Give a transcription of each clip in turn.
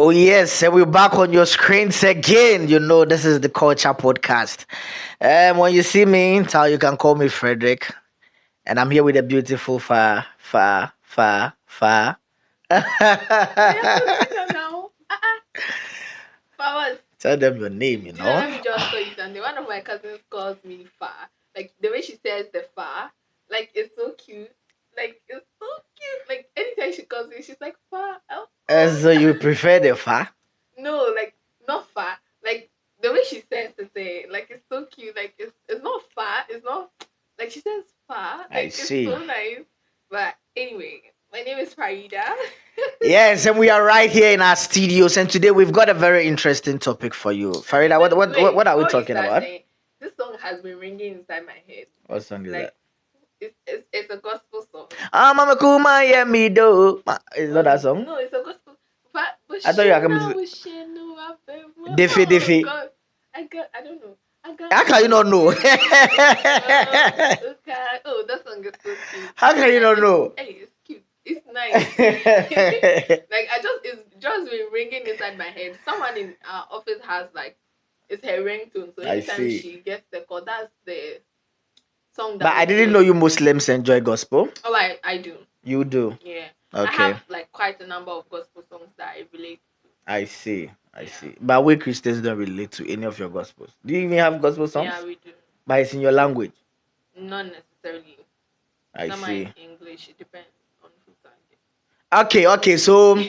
Oh yes, and we're back on your screens again. You know this is the Culture Podcast. When you see me, tell you can call me Frederick, and I'm here with a beautiful Fa. Now. Powers. Tell them your name. You know. Let me just tell you something. One of my cousins calls me Fa. Like the way she says the Fa, like it's so cute. Like it's so cute. Like anytime she calls me, she's like Fa. So you prefer the Fa? No, like not Fa. Like the way she says it, like it's so cute. Like it's not Fa. It's not like she says Fa. Like I see. It's so nice. But anyway, my name is Farida. Yes, and we are right here in our studios, and today we've got a very interesting topic for you, Farida. What are we talking about? Saying, this song has been ringing inside my head. What song is that? It's a gospel song. Mama Kuma yeah me do. Is not that song? No, it's a gospel. But I thought you were coming to Diffy. I don't know. How can you not know? Oh, that song is so cute. How can you not know? Hey, it's cute. It's nice. Like it's just been ringing inside my head. Someone in our office has like it's her ringtone. So anytime she gets the call, that's the song. But I didn't know you Muslims enjoy gospel. Oh, I do. You do? Yeah. Okay. I have like quite a number of gospel songs that I relate to. I see. But we Christians don't relate to any of your gospels. Do you even have gospel songs? Yeah, we do. But it's in your language? Not necessarily. I see. English. It depends on who sang it. Okay. So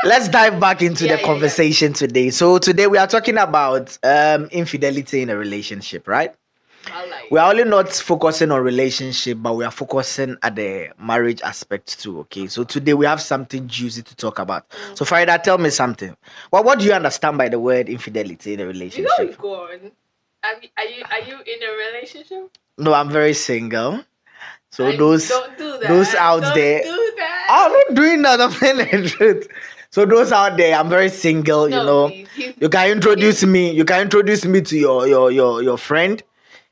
let's dive back into the conversation today. So today we are talking about infidelity in a relationship, right? We are only not focusing on relationship, but we are focusing at the marriage aspect too. Okay, so today we have something juicy to talk about. So Farida, tell me something. What do you understand by the word infidelity in a relationship? Before we go on, are you in a relationship? No, I'm very single. So don't do that. Those out there, do that. I'm not doing that. I'm saying the truth. So those out there, I'm very single. No, you know, please. You can introduce me. You can introduce me to your friend.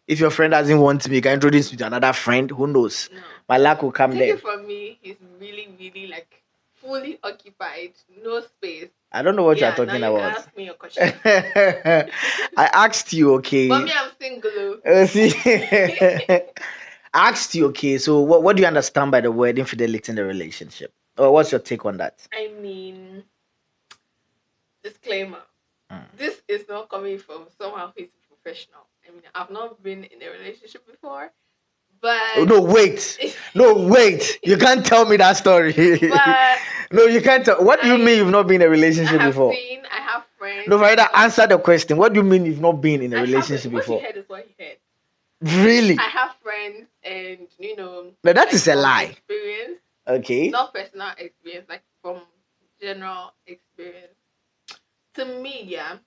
If your friend doesn't want me, you can introduce me to another friend. Who knows? No. My luck will come there. Take it from me, he's really, really like fully occupied, no space. I don't know what you're talking now you about. Can ask me your question. I asked you, okay. But me, I'm single. See, I asked you, okay. So what do you understand by the word infidelity in the relationship? Or what's your take on that? I mean, disclaimer. This is not coming from someone who is a professional. I mean, I've not been in a relationship before, but no, wait. You can't tell me that story. But no, you can't tell. What do you mean you've not been in a relationship before? I have friends. No, Farida, answer the question. What do you mean you've not been in a relationship before? What he heard is what he heard. Really? I have friends, and No, that is a lie. Experience. Okay. Not personal experience, like from general experience. To me, yeah,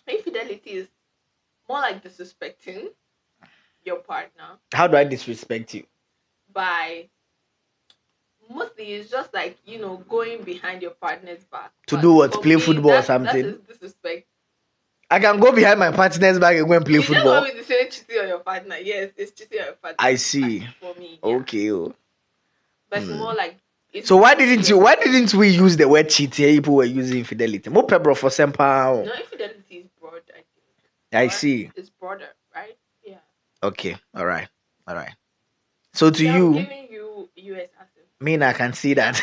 infidelity is more like disrespecting your partner. How do I disrespect you? By mostly it's just like, going behind your partner's back. To do what? Play football or something? That is disrespect. I can go behind my partner's back and go and play football. You just want me to say cheating on your partner. Yes, it's cheating on your partner. I see. For me. Yeah. Okay. But it's more like. So why didn't we use the word cheating? People were using infidelity. More pebble for sample. No, infidelity is broad, I think. I see. It's broader, right? Yeah. Okay. All right. So to you, I'm giving you US accent. Me, I can see that.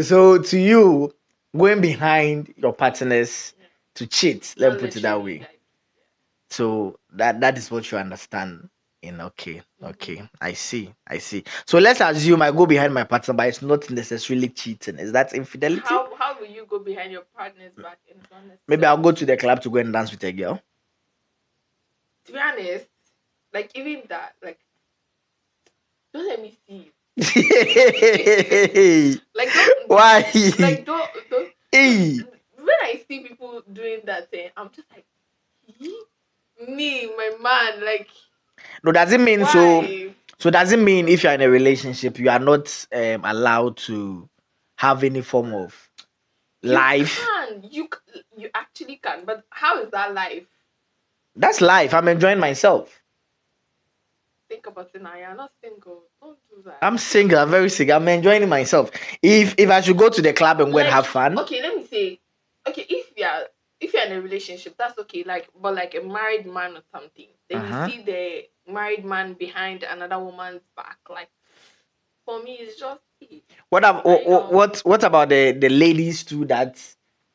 So to you, going behind your partners to cheat, let me put it that way. So that is what you understand. Okay. I see. So let's assume I go behind my partner, but it's not necessarily cheating. Is that infidelity? How will you go behind your partner's back? Maybe I'll go to the club to go and dance with a girl. To be honest, like even that, like don't let me see it. Like why? Like don't. When I see people doing that thing, I'm just like, me, my man, like. No, does it mean why? So does it mean if you're in a relationship, you are not allowed to have any form of life? You actually can, but how is that life? That's life. I'm enjoying myself. think about it now. You're not single. Don't do that. I'm single. I'm very single. I'm enjoying myself. If I should go to the club and go and have fun. Okay, let me say. Okay, if you're in a relationship, that's okay. Like, but like a married man or something, then you see the married man behind another woman's back. Like, for me, it's just. What about the ladies too that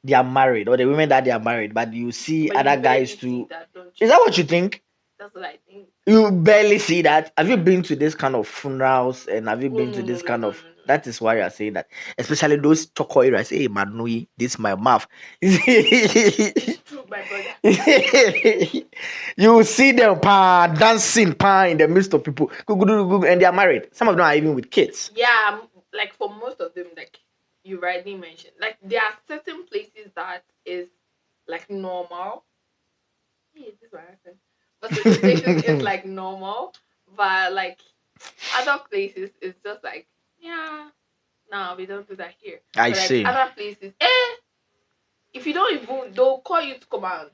they are married, or the women that they are married, but you see But other you guys barely too? see that, don't Is you? that what you think? That's what I think. You barely see that. Have you been to this kind of funerals, and have you Oh, been no, to no, this no, kind no, of? no, no. That is why you are saying that, especially those choco areas. Hey, Manui, this is my mouth. It's true, my brother. You see them dancing in the midst of people, and they are married. Some of them are even with kids. Yeah, like for most of them, like you rightly mentioned, like there are certain places that is like normal. Hey, this is what happened. But certain places is like normal, but like other places is just like, yeah, no, we don't do that here. I But like see. other places, if you don't even, they'll call you to come and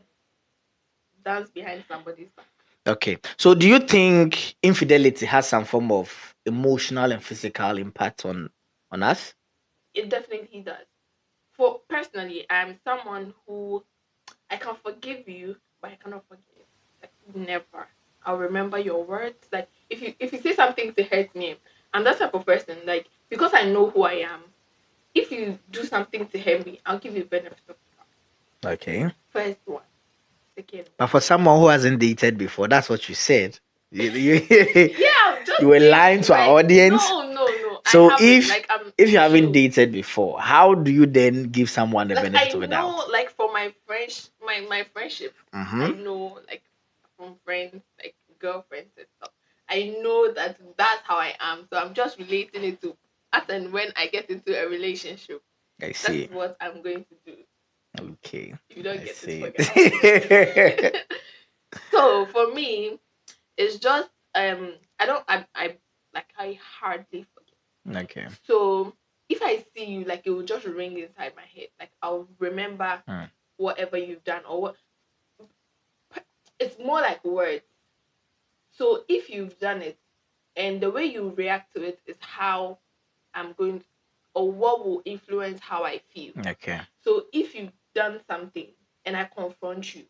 dance behind somebody's back. Okay. So do you think infidelity has some form of emotional and physical impact on us? It definitely does. For personally, I'm someone who I can forgive you, but I cannot forgive. Like never. I'll remember your words. Like if you say something to hurt me, I'm that type of person. Like because I know who I am. If you do something to hurt me, I'll give you benefit of the doubt. Okay. First one, second one. But for someone who hasn't dated before, that's what you said. Yeah, I'm just you were saying, lying to our like, audience. No. I So haven't. Like I'm if you haven't chill. dated before, how do you then give someone the Like benefit I of a know, doubt? like for my friends, my friendship, I Mm-hmm. know, like from friends, like girlfriends and stuff. I know that that's how I am. So I'm just relating it to as and when I get into a relationship. I That's see. what I'm going to do. Okay. If you don't I get it, see. forget about it. So for me, it's just I don't I like I hardly forget. Okay. So if I see you, like it will just ring inside my head. Like I'll remember whatever you've done or what. It's more like words. So if you've done it and the way you react to it is how I'm going or what will influence how I feel. Okay. So if you've done something and I confront you,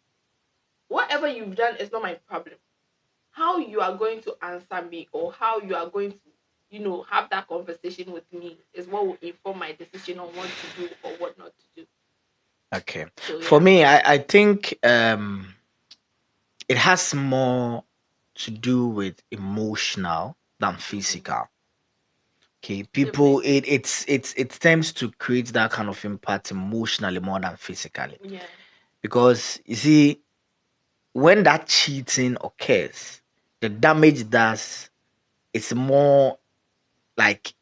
whatever you've done is not my problem. How you are going to answer me or how you are going to, have that conversation with me is what will inform my decision on what to do or what not to do. Okay. So For yeah. me, I think it has more to do with emotional than physical. Okay, people, Definitely. it tends to create that kind of impact emotionally more than physically, Yeah. because you see, when that cheating occurs, the damage does it's more like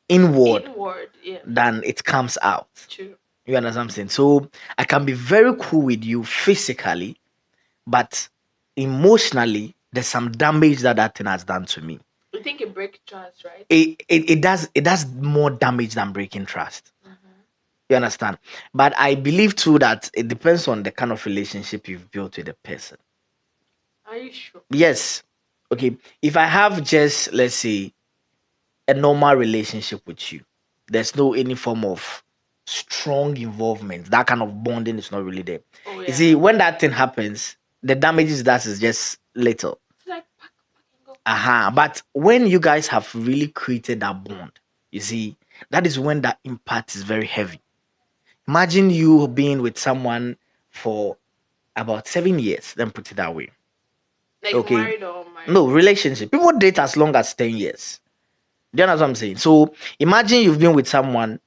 inward Inward, yeah. than it comes out. True. You understand what I'm saying? So I can be very cool with you physically, but emotionally, there's some damage that thing has done to me. You think it breaks trust, right? It does more damage than breaking trust. You understand? But I believe too that it depends on the kind of relationship you've built with the person. Are you sure? Yes. Okay. If I have just, let's say, a normal relationship with you, there's no any form of strong involvement. That kind of bonding is not really there. Oh You see, yeah. when that thing happens, the damages that is just little. It's like pack and go. But when you guys have really created that bond, you see, that is when that impact is very heavy. Imagine you being with someone for about 7 years, then put it that way. Like Okay. married or unmarried. No, relationship. People date as long as 10 years. Do you know what I'm saying? So imagine you've been with someone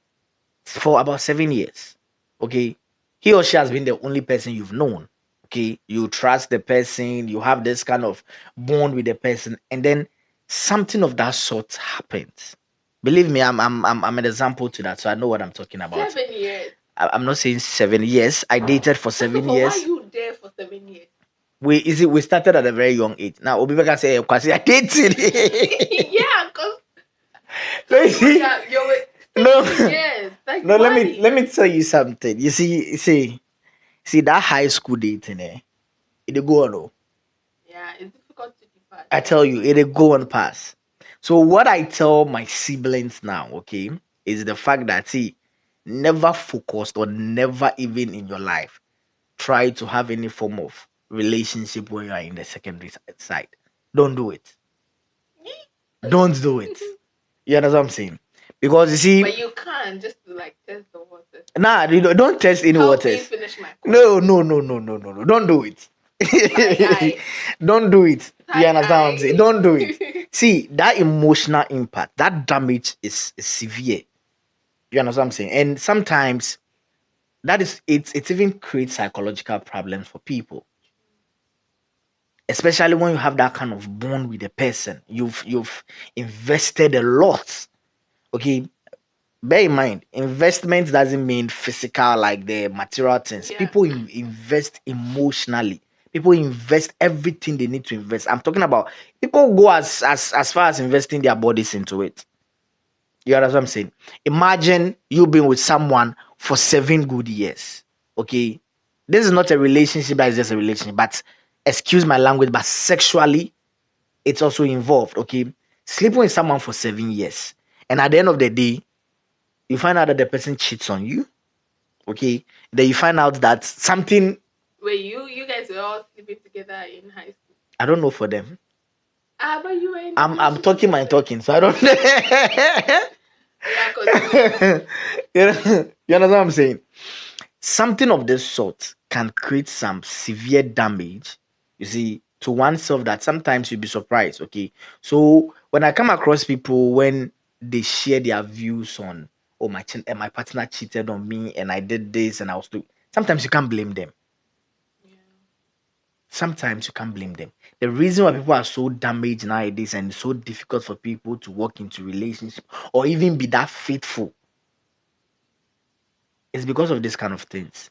for about 7 years. Okay. He or she has been the only person you've known. Okay. You trust the person, you have this kind of bond with the person, and then something of that sort happens. Believe me, I'm an example to that, so I know what I'm talking about. 7 years. I'm not saying 7 years. I dated for First of 7 all, why are years. you there for 7 years? We started at a very young age. Now Obi can say Kwasi, I dated. Yeah, because No, you see, you're with no, 7 years. Like no. Let me why? let me tell you something. You see that high school dating, it dey go on. Oh. Yeah, it's difficult to define. I tell you, it'll go on pass. So what I tell my siblings now, okay, is the fact that see, never focused or never even in your life try to have any form of relationship when you are in the secondary side. Don't do it. Don't do it. You understand what I'm saying? Because you see, but you can't just to like test the waters. nah, you don't test any Help me waters. finish my course. No. Don't do it. Don't do it. You understand what I'm saying? Don't do it. See, that emotional impact, that damage is severe. You understand what I'm saying? And sometimes that is it even creates psychological problems for people. Especially when you have that kind of bond with a person. You've invested a lot. Okay. Bear in mind, investment doesn't mean physical like the material things. Yeah. People invest emotionally. People invest everything they need to invest. I'm talking about people go as far as investing their bodies into it. You understand what I'm saying? Imagine you being with someone for 7 good years. Okay. This is not a relationship that is just a relationship, but excuse my language, but sexually, it's also involved. Okay. Sleeping with someone for 7 years. And at the end of the day, you find out that the person cheats on you. Okay. Then you find out that something. Wait, you guys were all sleeping together in high school? I don't know for them. But you were in I'm talking my talking, so I don't yeah, continue. You understand what I'm saying? Something of this sort can create some severe damage, you see, to oneself that sometimes you'll be surprised. Okay. So when I come across people when they share their views on, oh, my partner cheated on me and I did this and I was doing, sometimes you can't blame them. Yeah. Sometimes you can't blame them. The reason why people are so damaged nowadays and it's so difficult for people to walk into relationship or even be that faithful is because of this kind of things.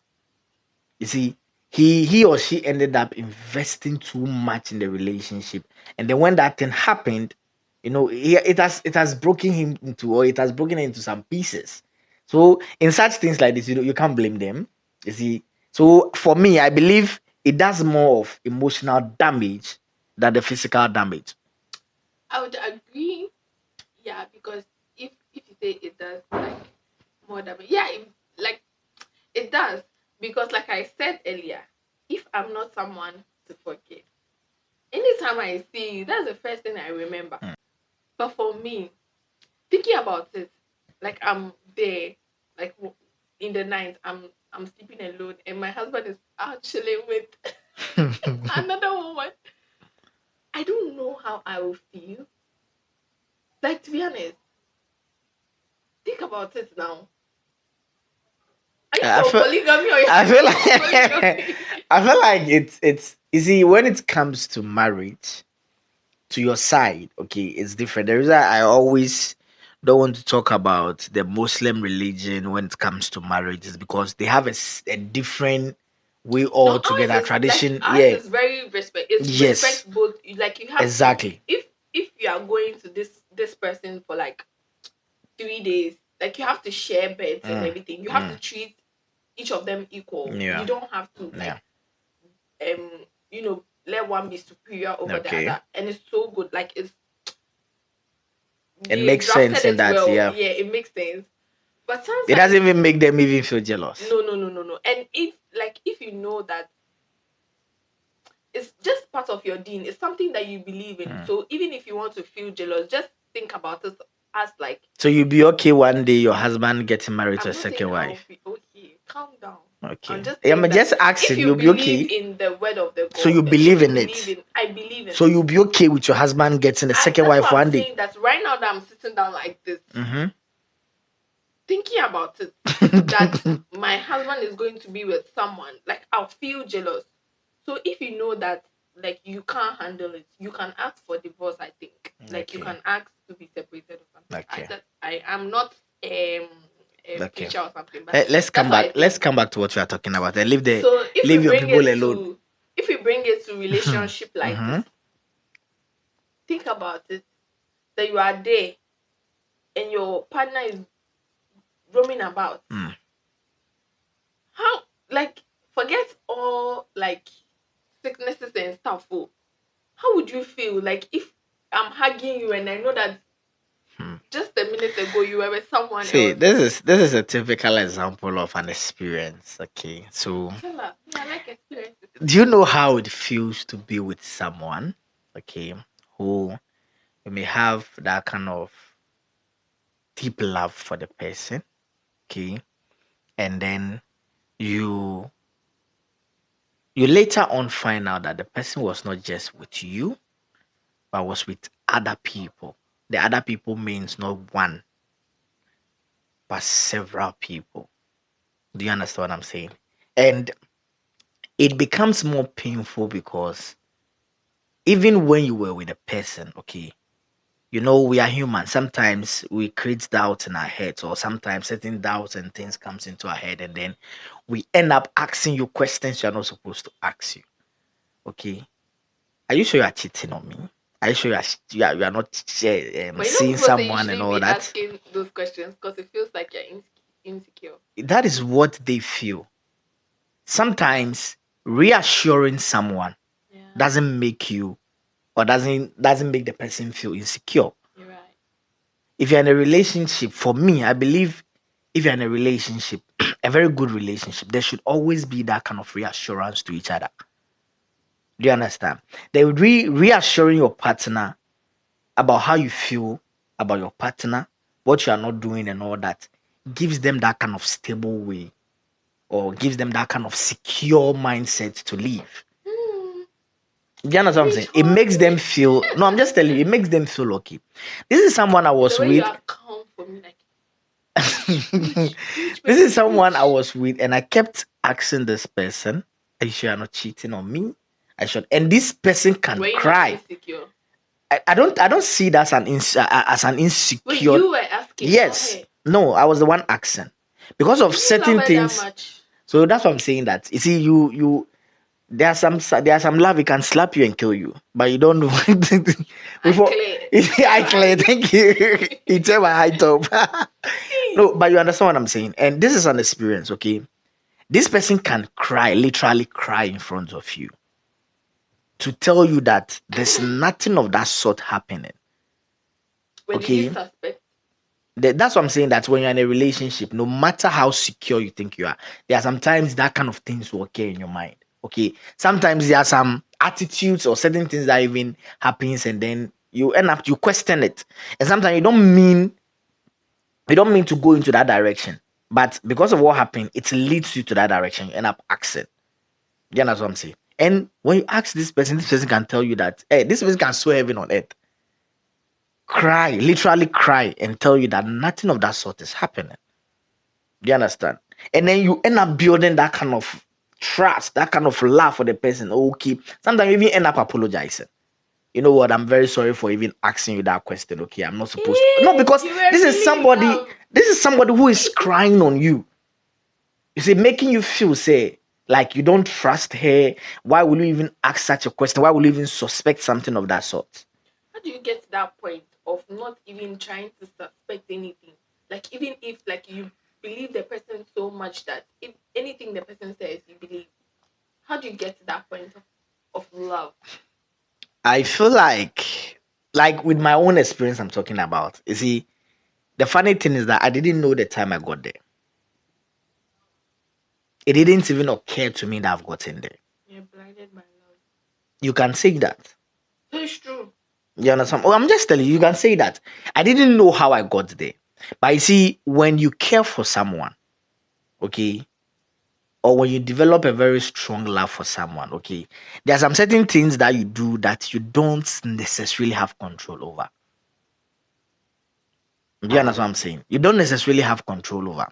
You see, he or she ended up investing too much in the relationship, and then when that thing happened, it has broken him into, or it has broken him into some pieces. So in such things like this, you can't blame them. You see, so for me, I believe it does more of emotional damage than the physical damage. I would agree. Yeah, because if you say it does like more damage, yeah, like it does, because like I said earlier, if I'm not someone to forgive, anytime I see you, that's the first thing I remember. Mm. But for me, thinking about it, like I'm there, like in the night, I'm sleeping alone, and my husband is out chilling with another woman. I don't know how I will feel. Like, to be honest, think about it now. Are you I for feel, polygamy or I you're feel not for like polygamy? I feel like it's you see, when it comes to marriage, to your side, okay, it's different. The reason I always don't want to talk about the Muslim religion when it comes to marriage is because they have a different way No, ours altogether. is like Tradition, ours yeah, is very respect. It's yes, respect both. Like you have to, exactly. if you are going to this person for like 3 days, like you have to share beds and Mm, everything. You have to mm, treat each of them equal. You yeah, don't have to yeah, like let one be superior over the okay. other. And it's so good. Like It they makes drafted sense in it that, well. yeah. Yeah, it makes sense. But It sometimes doesn't even make them even feel jealous. no. And if you know that it's just part of your deen, it's something that you believe in. Mm. So even if you want to feel jealous, just think about it as like, So you'll be okay one day your husband getting married to I'm a not saying second I'll wife. be okay. Calm down. I'm Okay. just Yeah, saying I'm that just if asking, you you'll be believe okay. in the word of the So you God, and if believe you in believe it. in, I believe in So it. you'll be okay with your husband getting a second That's wife what I'm one day. saying. That right now that I'm sitting down like this, Mm-hmm. thinking about it, that my husband is going to be with someone, like I'll feel jealous. So if you know that like you can't handle it, you can ask for divorce. I think like you Okay. can ask to be separated or something. Okay. I am not a Okay. preacher or something, but Let's come that's what I back. Let's think. come back to what we are talking about. And So leave your people alone. if we bring it to relationship like Mm-hmm. this, think about it, that you are there and your partner is roaming about. Mm. How, like, forget all like sicknesses and stuff. Oh, how would you feel? Like if I'm hugging you and I know that just a minute ago you were with someone See, else. this is a typical example of an experience. Okay, so Tell us. Yeah, I like experiences. do you know how it feels to be with someone, okay, who you may have that kind of deep love for the person, okay, and then you you later on find out that the person was not just with you, but was with other people. The other people means not one, but several people. Do you understand what I'm saying? And it becomes more painful because even when you were with a person, okay, we are human. Sometimes we create doubt in our heads, or sometimes certain doubts and things comes into our head, and then we end up asking you questions you're not supposed to ask you. Okay, are you sure you are cheating on me? Are you sure you are not But seeing people say you someone and shouldn't all be that? asking those questions because it feels like you're insecure. That is what they feel. Sometimes reassuring someone Yeah, doesn't make you, or doesn't make the person feel insecure. you're right. If you're in a relationship, for me, I believe if you're in a relationship, a very good relationship, there should always be that kind of reassurance to each other. Do you understand? They would reassuring your partner about how you feel about your partner, what you are not doing, and all that gives them that kind of stable way, or gives them that kind of secure mindset to live. Hmm. Do you understand what I'm saying? Preach, It Holy. makes them feel, no, I'm just telling you, it makes them feel okay. This is someone I The was way you with. are calm for me, like preach, This baby, is someone I preach. was with, and I kept asking this person, "Are you sure you're not cheating on me? I should." And this person can Were you not cry. insecure? I don't see it as an But insecure. you were asking, not Yes, her. no, I was the one asking because of Do you love certain her that things. much? So that's what I'm saying. That you see, there's some love it can slap you and kill you, but you don't know. I Before clear. I clear, thank you. It's my high top. No, but you understand what I'm saying, and this is an experience, okay? This person can cry, literally cry in front of you to tell you that there's nothing of that sort happening. But did you Okay. suspect? That's what I'm saying. That when you're in a relationship, no matter how secure you think you are, there are sometimes that kind of things will occur in your mind. Okay. Sometimes there are some attitudes or certain things that even happens, and then you question it. And sometimes you don't mean to go into that direction. But because of what happened, it leads you to that direction. You end up acting. Yeah, that's what I'm saying. And when you ask this person can tell you that, hey, this person can swear heaven on earth, cry, literally cry, and tell you that nothing of that sort is happening. Do you understand? And then you end up building that kind of trust, that kind of love for the person. Okay. Sometimes you even end up apologizing. You know what? I'm very sorry for even asking you that question. Okay. I'm not supposed to. No, because You were this is really somebody, this is somebody who is crying on you. You see, making you feel, say, like you don't trust her. Why will you even ask such a question? Why will you even suspect something of that sort? how do you get to that point of not even trying to suspect anything? Like even if like you believe the person so much that if anything the person says you believe, how do you get to that point of love? I feel like with my own experience, I'm talking about. You see, the funny thing is that I didn't know the time I got there. It didn't even occur to me that I've gotten there. You're blinded by love. You can say that. So it's true. You understand? Oh, I'm just telling you, you can say that. I didn't know how I got there. But you see, when you care for someone, okay, or when you develop a very strong love for someone, okay, there are some certain things that you do that you don't necessarily have control over. Do you understand what I'm saying? You don't necessarily have control over.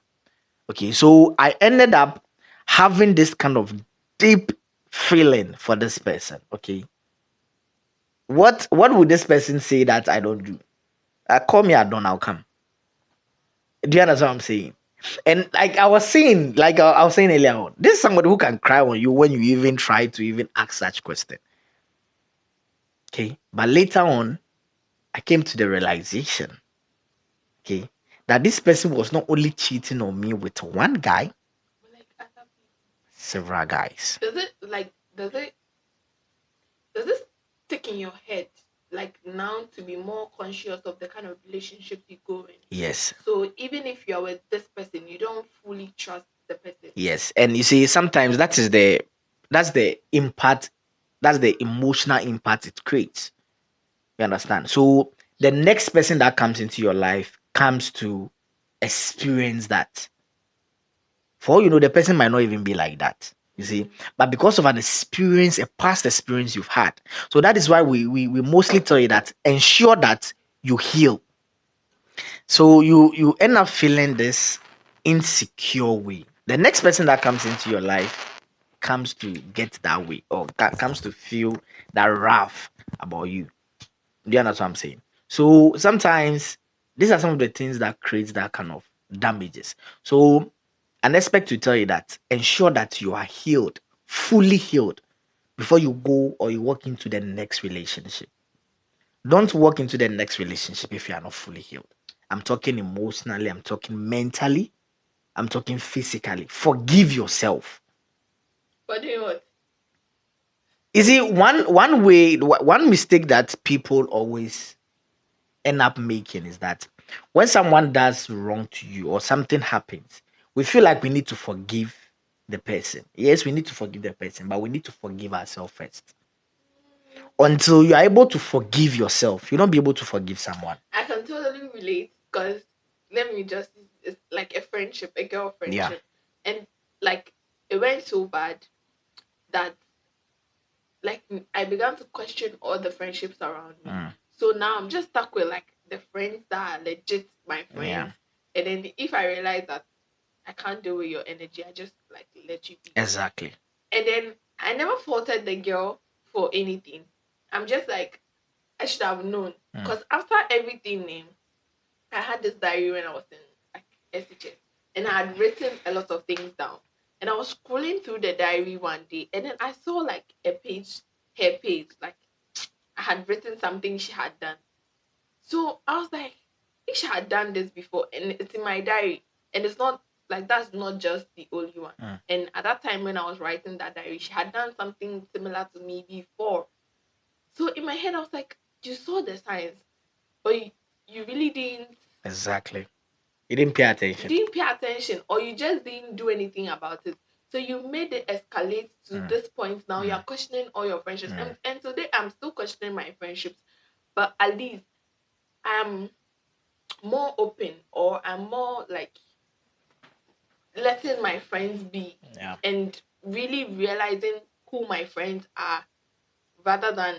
Okay, so I ended up having this kind of deep feeling for this person. Okay, what would this person say that I don't do? Call me Adon, I'll come. Do you understand what I'm saying? And like I was saying, I was saying earlier on, this is somebody who can cry on you when you even try to even ask such question. Okay, but later on, I came to the realization, okay, that this person was not only cheating on me with one guy, But like other people. several guys. Does it like does it stick in your head, like now to be more conscious of the kind of relationship you go in. Yes. So even if you're with this person, you don't fully trust the person. Yes. And you see, sometimes that's the impact, that's the emotional impact it creates. You understand? So the next person that comes into your life comes to experience that. For all you know, the person might not even be like that. You see, but because of an experience, a past experience you've had. So that is why we mostly tell you that ensure that you heal. So you end up feeling this insecure way. The next person that comes into your life comes to get that way, or comes to feel that rough about you. Do you understand what I'm saying? So sometimes these are some of the things that creates that kind of damages. So an expert to tell you that ensure that you are healed, fully healed, before you go or you walk into the next relationship. Don't walk into the next relationship if you are not fully healed. I'm talking emotionally, I'm talking mentally, I'm talking physically. Forgive yourself. But you know what? You see, one way, one mistake that people always end up making is that when someone does wrong to you or something happens, we feel like we need to forgive the person. Yes, we need to forgive the person, but we need to forgive ourselves first. Until you are able to forgive yourself, you'll not be able to forgive someone. I can totally relate because let me just, it's like a friendship, a girl friendship. Yeah. And like it went so bad that like I began to question all the friendships around me. So now I'm just stuck with like the friends that are legit my friends. Yeah. And then if I realize that I can't deal with your energy, I just like let you be. Exactly. And then I never faulted the girl for anything. I'm just like, I should have known. Because after everything, I had this diary when I was in like SHS, and I had written a lot of things down. And I was scrolling through the diary one day, and then I saw like a page, her page, like I had written something she had done. So I was like, if she had done this before, and it's in my diary, and it's not like that's not just the only one. And at that time when I was writing that diary, she had done something similar to me before. So in my head, I was like, you saw the signs, but you really didn't. Exactly. You didn't pay attention. You didn't pay attention, or you just didn't do anything about it. So you made it escalate to this point. Now you're questioning all your friendships. And today I'm still questioning my friendships. But at least I'm more open, or I'm more like letting my friends be. Yeah. And really realizing who my friends are rather than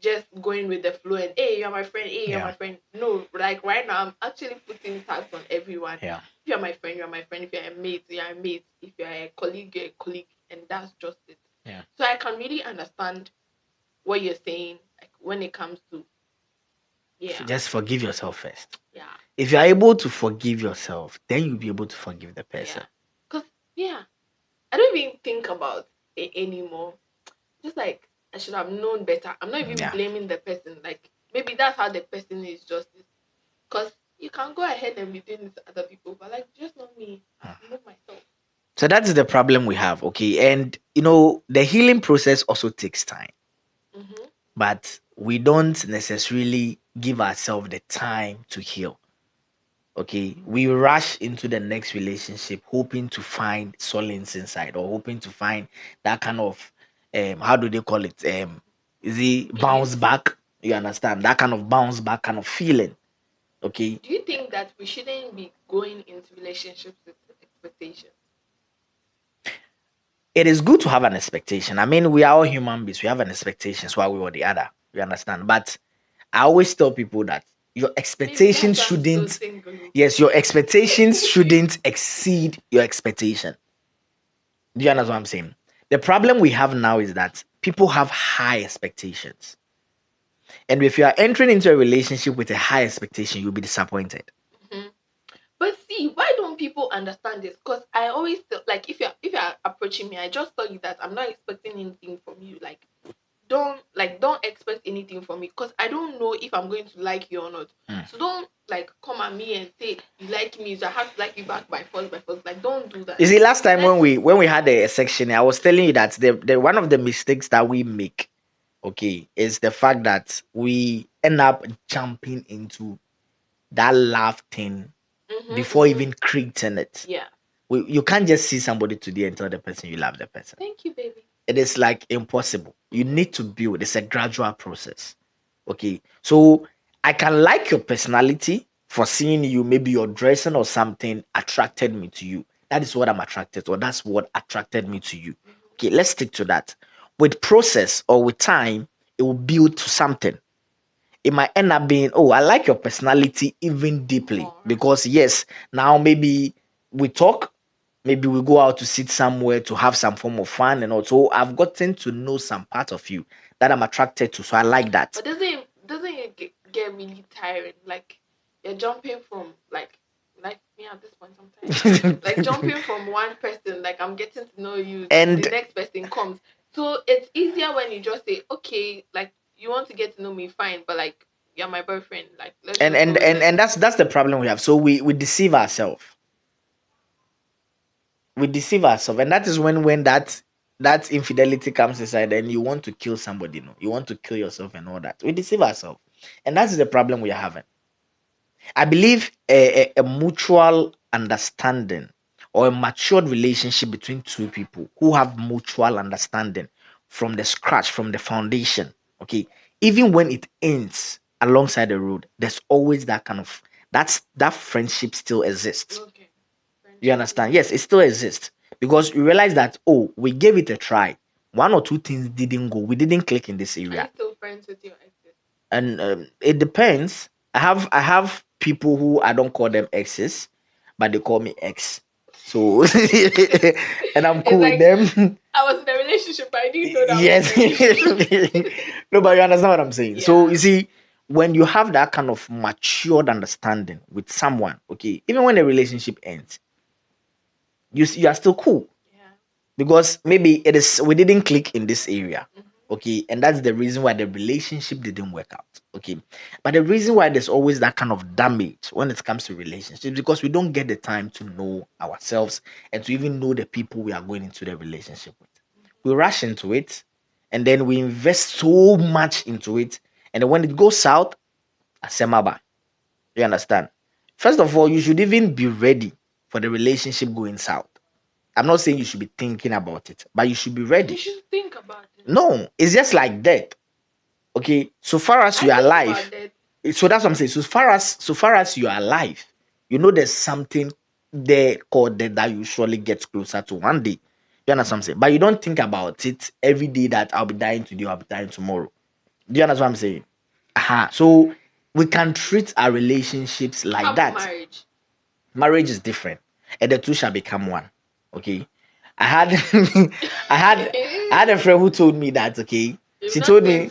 just going with the flow and hey, you're my friend, hey, you're my friend. No, like right now I'm actually putting tags on everyone. Yeah. If you're my friend, you're my friend. If you're a mate, you're a mate. If you're a colleague, you're a colleague. And that's just it. Yeah. So I can really understand what you're saying, like when it comes to just forgive yourself first. Yeah. If you're able to forgive yourself, then you'll be able to forgive the person. Because I don't even think about it anymore. Just like I should have known better. I'm not even blaming the person. Like maybe that's how the person is, just because you can go ahead and be doing it to other people, but like just not me. Not myself. So that's the problem we have, okay? And you know, the healing process also takes time. But we don't necessarily give ourselves the time to heal. Okay, we rush into the next relationship hoping to find solace inside, or hoping to find that kind of how do they call it, is it bounce back? You understand, that kind of bounce back kind of feeling. Okay, do you think that we shouldn't be going into relationships with expectations? It is good to have an expectation. I mean, we are all human beings, we have an expectation, so one way or the other, you understand. But I always tell people that your expectations shouldn't, yes, your expectations shouldn't exceed your expectation. Do you understand what I'm saying? The problem we have now is that people have high expectations. And if you are entering into a relationship with a high expectation, you'll be disappointed. But see, why don't people understand this? Because I always feel like if you're approaching me, I just tell you that I'm not expecting anything from you. Like don't expect anything from me, because I don't know if I'm going to like you or not. So don't like come at me and say you like me, so I have to like you back by force. Like don't do that. You see, last time when we had a section, I was telling you that the one of the mistakes that we make okay, is the fact that we end up jumping into that love thing before even creating it. Yeah. You can't just see somebody today and tell the person you love the person. Thank you, baby. It is like impossible. You need to build. It's a gradual process. Okay. So I can like your personality for seeing you, maybe your dressing or something attracted me to you. That is what I'm attracted to, or that's what attracted me to you. Okay, let's stick to that. With process or with time, it will build to something. It might end up being, oh, I like your personality even deeply because yes, now maybe we talk, maybe we go out to sit somewhere to have some form of fun, and also I've gotten to know some part of you that I'm attracted to, so I like that. But doesn't it get really tiring? Like you're jumping from like me at this point sometimes, like jumping from one person, like I'm getting to know you, and the next person comes. So it's easier when you just say, okay, like you want to get to know me, fine, but like you're my boyfriend, like let's and that's the problem we have. So we deceive ourselves. We deceive ourselves, and that is when that infidelity comes inside, and you want to kill somebody, no, you want to kill yourself and all that. We deceive ourselves, and that's the problem we are having. I believe a mutual understanding or a matured relationship between two people who have mutual understanding from the scratch, from the foundation. Okay, even when it ends alongside the road, there's always that kind of that friendship still exists. Okay. You understand? Yes, it still exists because you realize that, oh, we gave it a try. One or two things didn't go. We didn't click in this Are area. you still friends with your exes? And it depends. I have people who I don't call them exes, but they call me ex. So and I'm cool with It's like, them. I was in a relationship, but I didn't know that I Yes. was in a relationship. No, but you understand what I'm saying. So Yeah. you see, when you have that kind of matured understanding with someone, okay, even when the relationship ends, you are still cool. Yeah. Because maybe it is we didn't click in this area, okay, and that's the reason why the relationship didn't work out, okay. But the reason why there's always that kind of damage when it comes to relationships, because we don't get the time to know ourselves and to even know the people we are going into the relationship with. We rush into it, and then we invest so much into it, and then when it goes south, asemaba. You understand? First of all, you should even be ready for the relationship going south. I'm not saying you should be thinking about it, but you should be ready. You should think about it. No, it's just like death. Okay, so far as you are alive, so that's what I'm saying. So far as you are alive, you know there's something there called death that you surely get closer to one day. You understand what I'm saying? But you don't think about it every day that I'll be dying today, I'll be dying tomorrow. Do you understand what I'm saying? So we can treat our relationships like that. Marriage is different, and the two shall become one. Okay. I had I had a friend who told me that, okay. She told me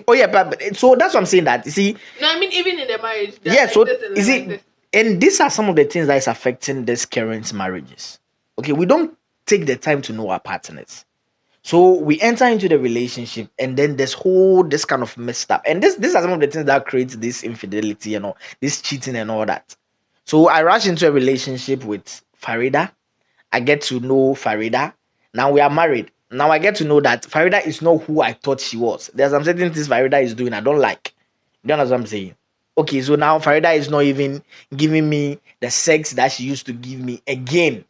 oh yeah, but so that's what I'm saying, that you see. No, I mean even in the marriage. Yeah, like so you see, and these are some of the things that is affecting this current marriages. Okay, we don't take the time to know our partners. So we enter into the relationship, and then this kind of messed up. And these are some of the things that creates this infidelity and all this cheating and all that. So I rush into a relationship with Farida. I get to know Farida. Now we are married. Now I get to know that Farida is not who I thought she was. There's some certain things Farida is doing I don't like. You understand what I'm saying? Okay, so now Farida is not even giving me the sex that she used to give me again.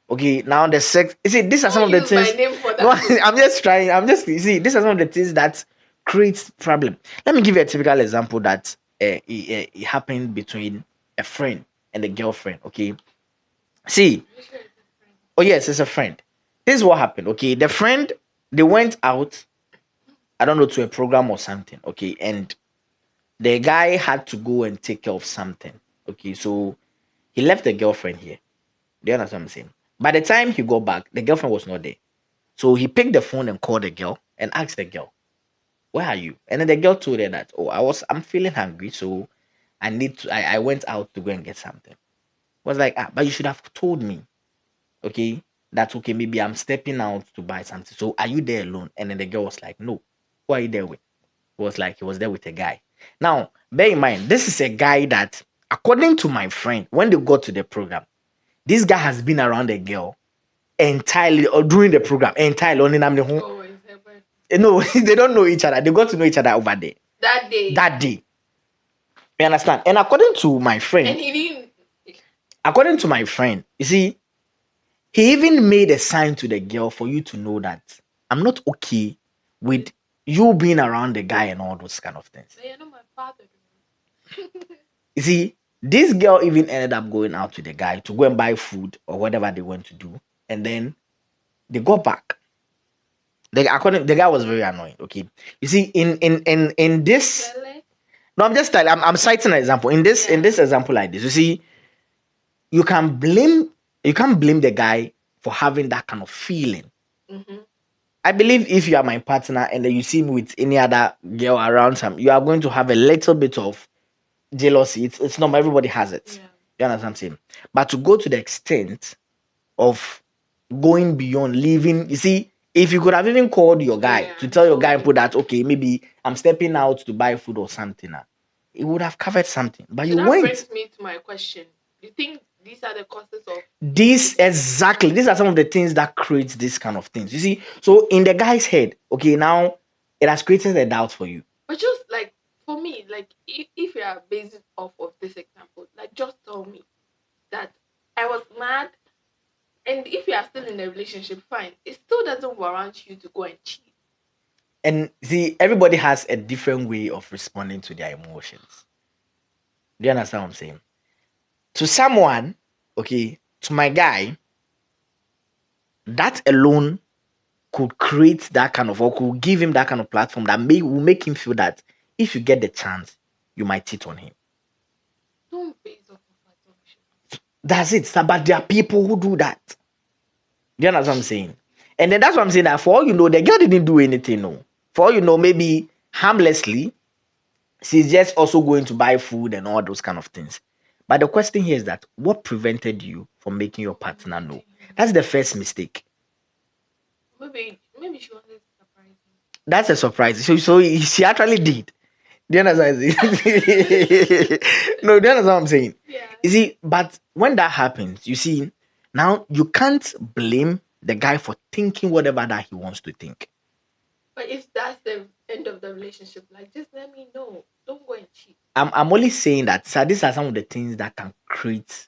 Okay, now the sex. You see, these are some of the things. No, I'm just trying. You see, these are some of the things that creates problem. Let me give you a typical example that it happened between a friend and a girlfriend. Okay, see. Oh yes, it's a friend. This is what happened. Okay, the friend, they went out. I don't know, to a program or something. Okay, and the guy had to go and take care of something. Okay, so he left the girlfriend here. Do you understand what I'm saying? By the time he got back, the girlfriend was not there. So he picked the phone and called the girl and asked the girl, "Where are you?" And then the girl told her that, "Oh, I'm feeling hungry, so I went out to go and get something." Was like, but you should have told me, okay, that's okay. Maybe I'm stepping out to buy something. So are you there alone? And then the girl was like, "No." Who are you there with? It was like he was there with a guy. Now, bear in mind, this is a guy that, according to my friend, when they got to the program, this guy has been around the girl entirely or during the program entirely only. No, they don't know each other. They got to know each other over there. That day. That day. You understand? And according to my friend, And he didn't. according to my friend, you see, he even made a sign to the girl for you to know that I'm not okay with you being around the guy and all those kind of things. But you're not my father. You see, this girl even ended up going out with the guy to go and buy food or whatever they went to do, and then they got back. The guy was very annoying. Okay, you see, in this, Really? no, I'm citing an example. In this example like this, you see, you can't blame the guy for having that kind of feeling. Mm-hmm. I believe if you are my partner and then you see me with any other girl around some, you are going to have a little bit of jealousy. It's normal. Everybody has it. Yeah. You understand what I'm saying? But to go to the extent of going beyond leaving, you see, if you could have even called your guy to tell your guy and put that, okay, maybe I'm stepping out to buy food or something, it would have covered something. But So you that went. brings me to my question. Do you think these are the causes of These exactly, these are some of the things that creates this kind of things. You see, so in the guy's head, okay, now it has created a doubt for you. But just like for me, like if you are based off of this example, like just tell me that I was mad, and if you are still in a relationship, fine. It still doesn't warrant you to go and cheat. And see, everybody has a different way of responding to their emotions. Do you understand what I'm saying? To someone, okay, to my guy, that alone could create that kind of, or could give him that kind of platform that will make him feel that if you get the chance, you might cheat on him. Don't base off of assumptions. That's it. But there are people who do that. Do you understand what I'm saying? And then that's what I'm saying, that for all you know, the girl didn't do anything. No. For all you know, maybe harmlessly, she's just also going to buy food and all those kind of things. But the question here is that what prevented you from making your partner know? That's the first mistake. Maybe she wanted to surprise him. That's a surprise. So she actually did. Do you understand? No, do you understand what I'm saying? Yeah. You see, but when that happens, you see, now you can't blame the guy for thinking whatever that he wants to think. But if that's the end of the relationship, like just let me know. Don't go and cheat. I'm only saying that, sir, these are some of the things that can create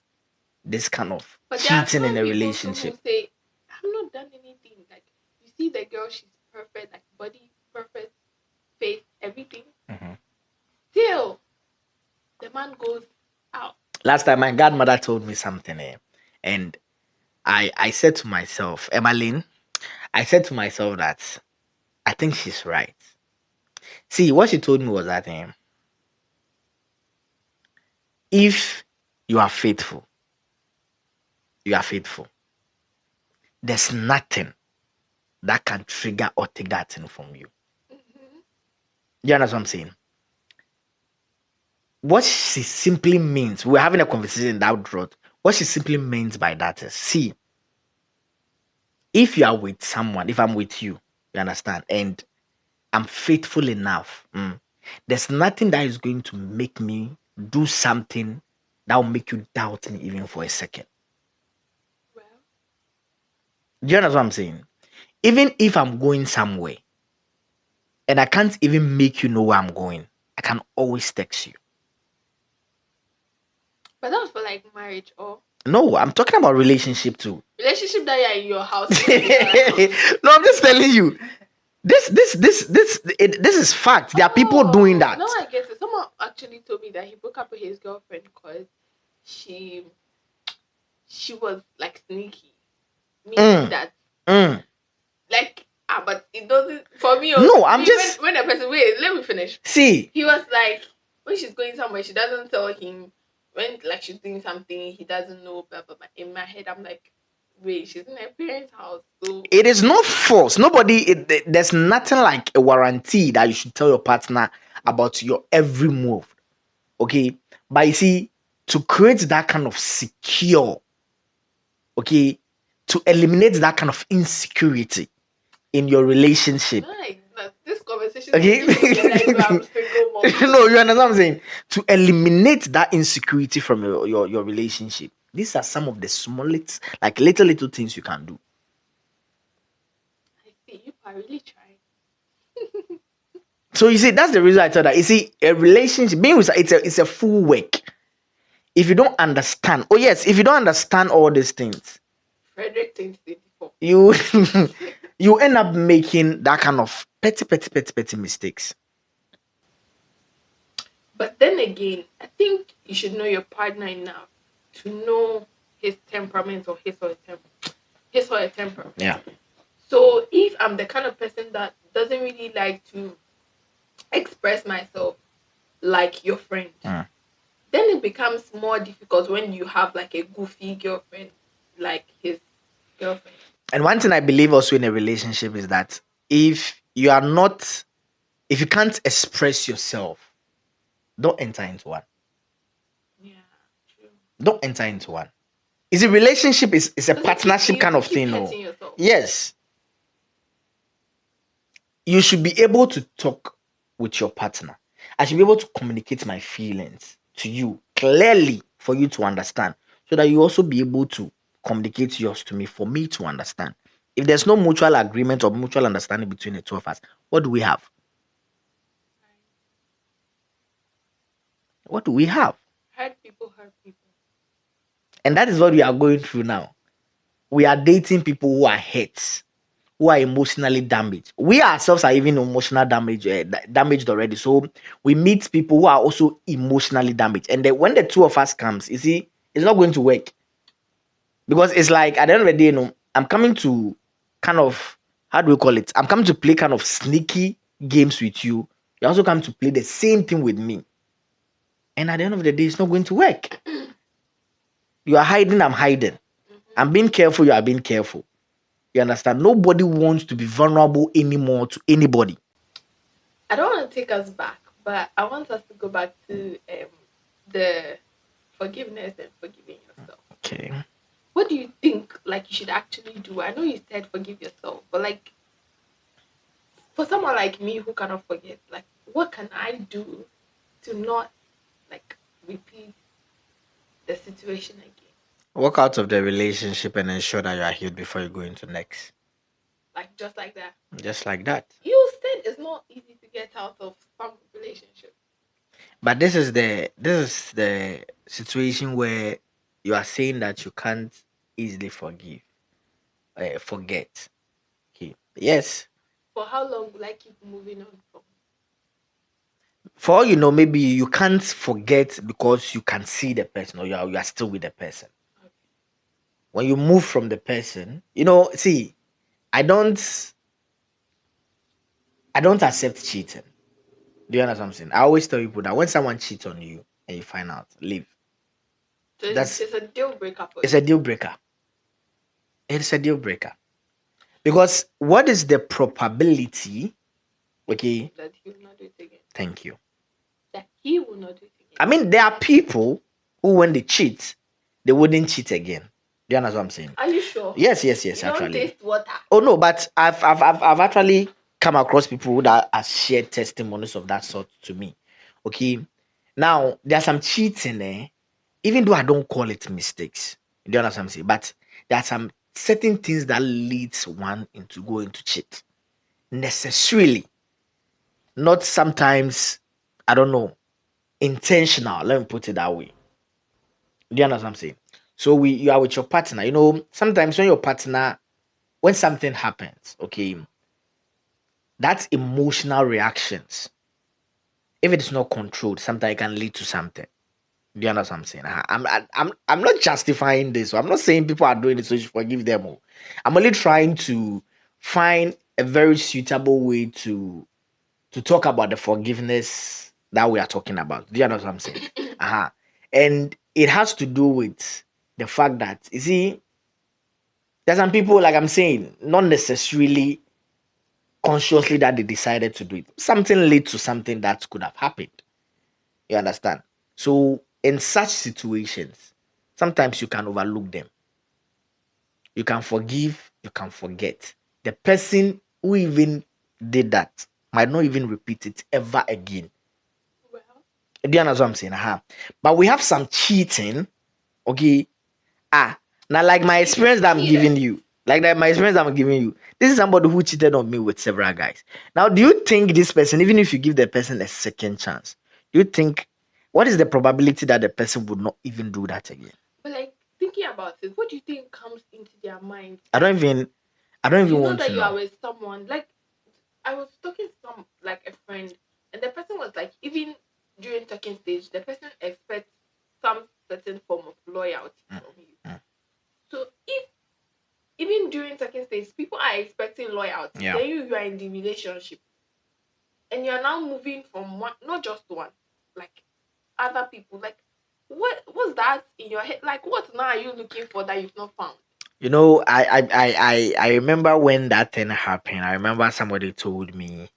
this kind of cheating in a relationship. Who say, I've not done anything. Like you see the girl, she's perfect, like body perfect, face, everything. Mm-hmm. Still, the man goes out. Last time my godmother told me something, and I said to myself, Emmeline, I said to myself that I think she's right. See, what she told me was that if you are faithful, you are faithful. There's nothing that can trigger or take that thing from you. Mm-hmm. You understand what I'm saying? What she simply means, we're having a conversation that drought. What she simply means by that is, see, if you are with someone, if I'm with you, you understand, and I'm faithful enough, there's nothing that is going to make me do something that will make you doubt me even for a second. Well, Do you understand what I'm saying? Even if I'm going somewhere and I can't even make you know where I'm going, I can always text you. but that was for like marriage or No, I'm talking about relationship too. relationship that you're in your house. No, I'm just telling you. This is fact. There are people doing that. No, I guess it. Someone actually told me that he broke up with his girlfriend because she was like sneaky, meaning that like but it doesn't for me. No, I'm just when a person wait, let me finish. See, he was like when she's going somewhere, she doesn't tell him. When like she's doing something, he doesn't know. Blah blah blah. In my head, I'm like, wait, she's in her parents' house, so it is not false. There's nothing like a warranty that you should tell your partner about your every move. Okay, but you see, to create that kind of secure, okay, to eliminate that kind of insecurity in your relationship. This conversation. Okay. Like I'm single mom. No, you understand what I'm saying? To eliminate that insecurity from your relationship. These are some of the smallest, like little things you can do. I see you are really trying. So you see, that's the reason I tell that. You see, a relationship being with it's a full work. If you don't understand, oh yes, if you don't understand all these things, Frederick 2024. you you end up making that kind of petty mistakes. But then again, I think you should know your partner enough to know his temperament or his or her temperament. Yeah. So if I'm the kind of person that doesn't really like to express myself like your friend, then it becomes more difficult when you have like a goofy girlfriend like his girlfriend. And one thing I believe also in a relationship is that if you can't express yourself, don't enter into one. Yeah, true. Don't enter into one. Is a relationship is a partnership kind of thing, no? Yes. You should be able to talk with your partner. I should be able to communicate my feelings to you clearly for you to understand, so that you also be able to communicate yours to me for me to understand. If there's no mutual agreement or mutual understanding between the two of us, what do we have? What do we have? Hurt people hurt people. And that is what we are going through now. We are dating people who are hurt, who are emotionally damaged. We ourselves are even damaged already. So we meet people who are also emotionally damaged. And then when the two of us comes, you see, it's not going to work. Because it's like at the end of the day, I'm coming to kind of, how do we call it? I'm coming to play kind of sneaky games with you. You also come to play the same thing with me. And at the end of the day, it's not going to work. You are hiding, I'm hiding. I'm being careful, you are being careful. You understand? Nobody wants to be vulnerable anymore to anybody. I don't want to take us back, but I want us to go back to the forgiveness and forgiving yourself. Okay. What do you think like you should actually do? I know you said forgive yourself, but like for someone like me who cannot forget, like what can I do to not like repeat the situation again? Walk out of the relationship and ensure that you are healed before you go into next. Like just like that. Just like that. You said it's not easy to get out of some relationship. But this is the situation where you are saying that you can't easily forget. Okay. Yes. For how long will I keep moving on from? For all you know, maybe you can't forget because you can see the person, or you are still with the person. Okay. When you move from the person, see, I don't accept cheating. Do you understand what I'm saying? I always tell people that when someone cheats on you and you find out, leave. So it's a deal breaker for It's you. a deal breaker. It's a deal breaker. Because what is the probability, okay? That he will not do it again. Thank you. That he will not do it again. I mean, there are people who, when they cheat, they wouldn't cheat again. Do you understand what I'm saying? Are you sure? Yes, You actually. don't taste water. Oh no, but I've actually come across people that have shared testimonies of that sort to me. Okay. Now there's some cheating there, even though I don't call it mistakes. Do you understand what I'm saying? But there are some certain things that leads one into going to cheat. Necessarily. Not sometimes, I don't know, intentional. Let me put it that way. Do you understand what I'm saying? So you are with your partner. Sometimes when something happens, okay, that's emotional reactions. If it is not controlled, sometimes it can lead to something. Do you understand what I'm saying? I'm not justifying this. I'm not saying people are doing it so you should forgive them all. I'm only trying to find a very suitable way to talk about the forgiveness that we are talking about. Do you understand what I'm saying? And it has to do with the fact that, you see, there's some people, like I'm saying, not necessarily consciously that they decided to do it. Something led to something that could have happened. You understand? So in such situations, sometimes you can overlook them. You can forgive, you can forget. The person who even did that might not even repeat it ever again. Well, Do you understand what I'm saying? But we have some cheating, okay? Now like my experience that I'm giving you. Like that, my experience I'm giving you. This is somebody who cheated on me with several guys. Now, do you think this person, even if you give the person a second chance, do you think what is the probability that the person would not even do that again? But like thinking about it, what do you think comes into their mind? I don't even You know want that to you are know. with someone. Like I was talking to some like a friend, and the person was like, even during talking stage, the person expects some certain form of loyalty from you. So if even during talking stage, people are expecting loyalty, Yeah. then you are in the relationship, and you are now moving from one, not just one, like other people. Like what's that in your head? Like what now are you looking for that you've not found? You know, I remember when that thing happened. I remember somebody told me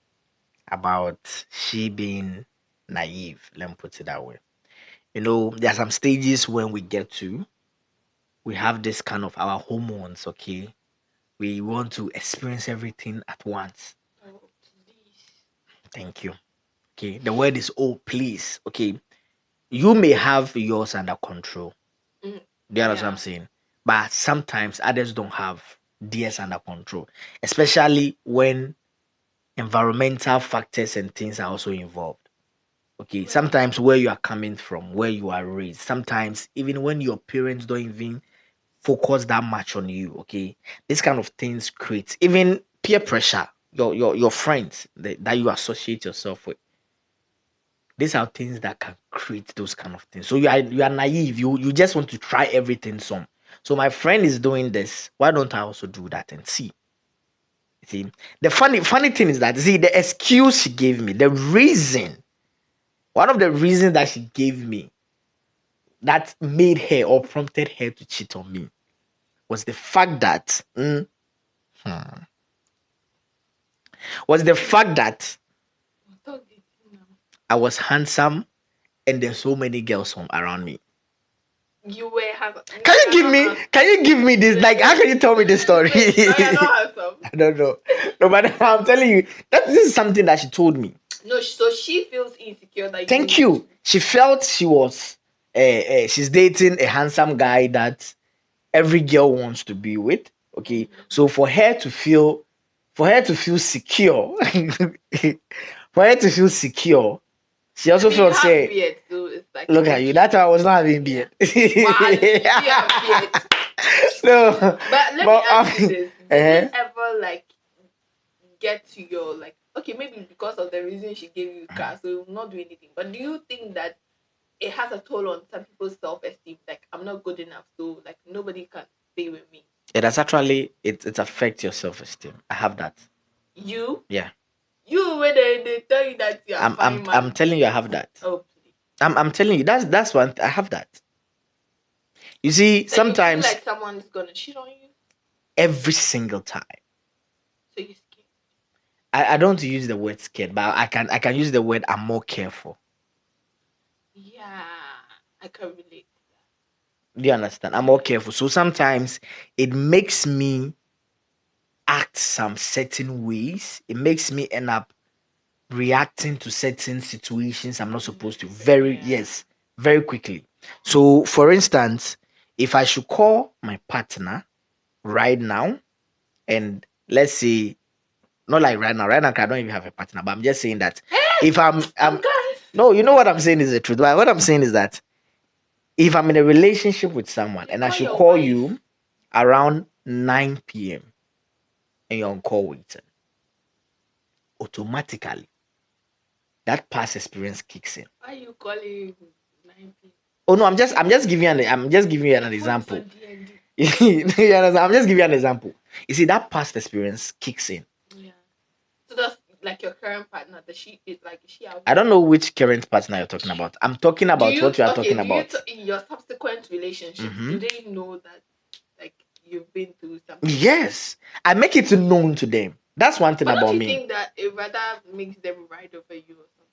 about she being naive. Let me put it that way. You know, there are some stages when we get to, we have this kind of our hormones, okay? We want to experience everything at once. Oh, please. Thank you. Okay. The word is oh please. Okay. You may have yours under control. Mm, Do you understand what I'm saying? But sometimes others don't have theirs under control, especially when environmental factors and things are also involved. Okay, sometimes where you are coming from, where you are raised, sometimes even when your parents don't even focus that much on you, okay, this kind of things create even peer pressure, your friends that you associate yourself with. These are things that can create those kind of things. So you are naive. You just want to try everything some. So my friend is doing this. Why don't I also do that and see? See, the funny thing is that see the excuse she gave me, the reason, one of the reasons that she gave me that made her or prompted her to cheat on me was the fact that hmm, was the fact that I was handsome and there's so many girls around me. You were have. Can you give me? Can you give me this? Like, how can you tell me this story? Wait, no, you're not handsome. I don't know. No, but I'm telling you that this is something that she told me. No, so she feels insecure that you. Thank you. She felt she was. She's dating a handsome guy that every girl wants to be with. Okay, so for her to feel secure, for her to feel secure, she also felt say, beard, so it's like look at you. That's why I was not having beard. Wow, you have beard. No, But let me ask you this: did it ever like get to your like? Okay, maybe because of the reason she gave you car, so you will not do anything. But do you think that it has a toll on some people's self-esteem? Like, I'm not good enough, so like nobody can stay with me. It has actually it affects your self-esteem. I have that. You? Yeah. You when they tell you that you are fine, man. I'm telling you I have that. Oh, please. I'm telling you that's one I have that. You see, So sometimes you feel like someone's gonna cheat on you every single time. So you scared? I don't use the word scared, but I can use the word I'm more careful. Yeah, I can relate to that. Do you understand? I'm more careful. So sometimes it makes me act some certain ways. It makes me end up reacting to certain situations I'm not supposed to very quickly. So for instance, if I should call my partner right now and let's say not like right now I don't even have a partner, but I'm just saying that if I'm no, you know what I'm saying is the truth. But what I'm saying is that if I'm in a relationship with someone and I should call you around 9 p.m. and you're on call waiting, automatically that past experience kicks in. Why are you calling 9 p.m.? Oh no, I'm just giving you an example. You understand? I'm just giving you an example. You see, that past experience kicks in. Yeah. So that's like your current partner. Does she is like is she out? I don't know which current partner you're talking about. I'm talking about what you are talking about. In your subsequent relationships, do they know that like you've been through something? Yes, I make it known to them. That's one thing about me. Don't you think that it rather makes them ride over you or something?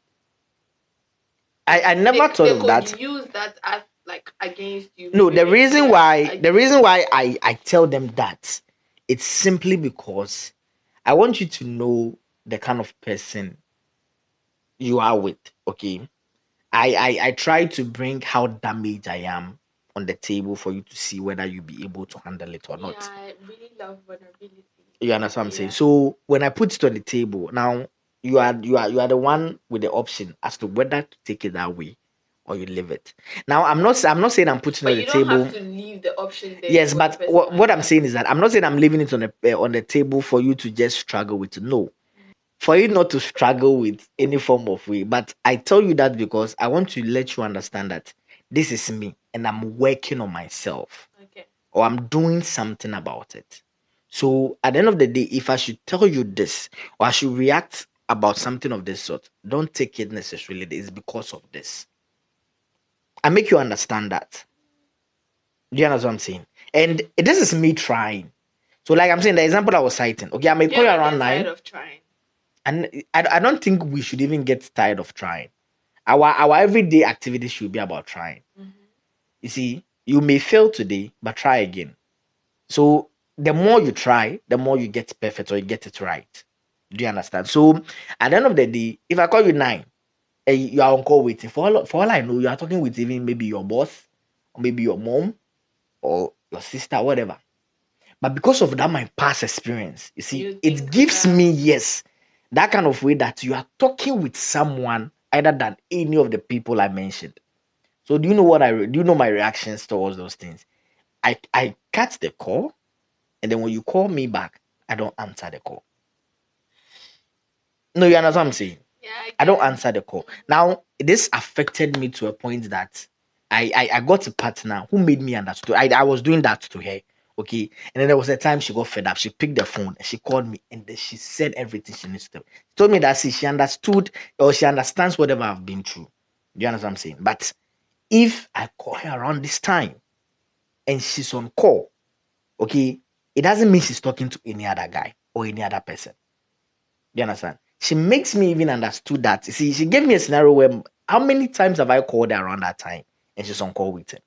I never thought of that. They could use that as like against you. No, the reason why I tell them that it's simply because I want you to know the kind of person you are with. Okay, I try to bring how damaged I am on the table for you to see whether you'll be able to handle it or not. Yeah, I really love vulnerability. You understand what I'm saying? So when I put it on the table, now you are the one with the option as to whether to take it that way or you leave it. Now I'm not saying I'm putting it on the table. But you don't have to leave the option there. Yes, but what I'm saying is that I'm not saying I'm leaving it on the table for you to just struggle with. No, for you not to struggle with any form of way. But I tell you that because I want to let you understand that this is me and I'm working on myself. Okay. Or I'm doing something about it. So at the end of the day, if I should tell you this or I should react about something of this sort, don't take it necessarily. It's because of this. I make you understand that. Do you understand what I'm saying? And this is me trying. So, like I'm saying, the example I was citing. Okay, I may call you around 9. Tired of trying. And I don't think we should even get tired of trying. Our everyday activity should be about trying. Mm-hmm. You see, you may fail today, but try again. So the more you try, the more you get perfect or you get it right. Do you understand? So at the end of the day, if I call you 9 and you are on call waiting, for all I know, you are talking with even maybe your boss or maybe your mom or your sister, whatever. But because of that, my past experience, you see, it gives me, yes, that kind of way that you are talking with someone other than any of the people I mentioned. So do you know do you know my reactions towards those things? I cut the call, and then when you call me back, I don't answer the call. No, you understand what I'm saying? Yeah, I don't answer the call. Now, this affected me to a point that I got a partner who made me understood. I was doing that to her. Okay. And then there was a time she got fed up. She picked the phone and she called me and then she said everything she needs to. She told me that she understood or she understands whatever I've been through. Do you understand what I'm saying? But if I call her around this time and she's on call, okay, it doesn't mean she's talking to any other guy or any other person. Do you understand? She makes me even understood that. See, she gave me a scenario where how many times have I called her around that time and she's on call with him?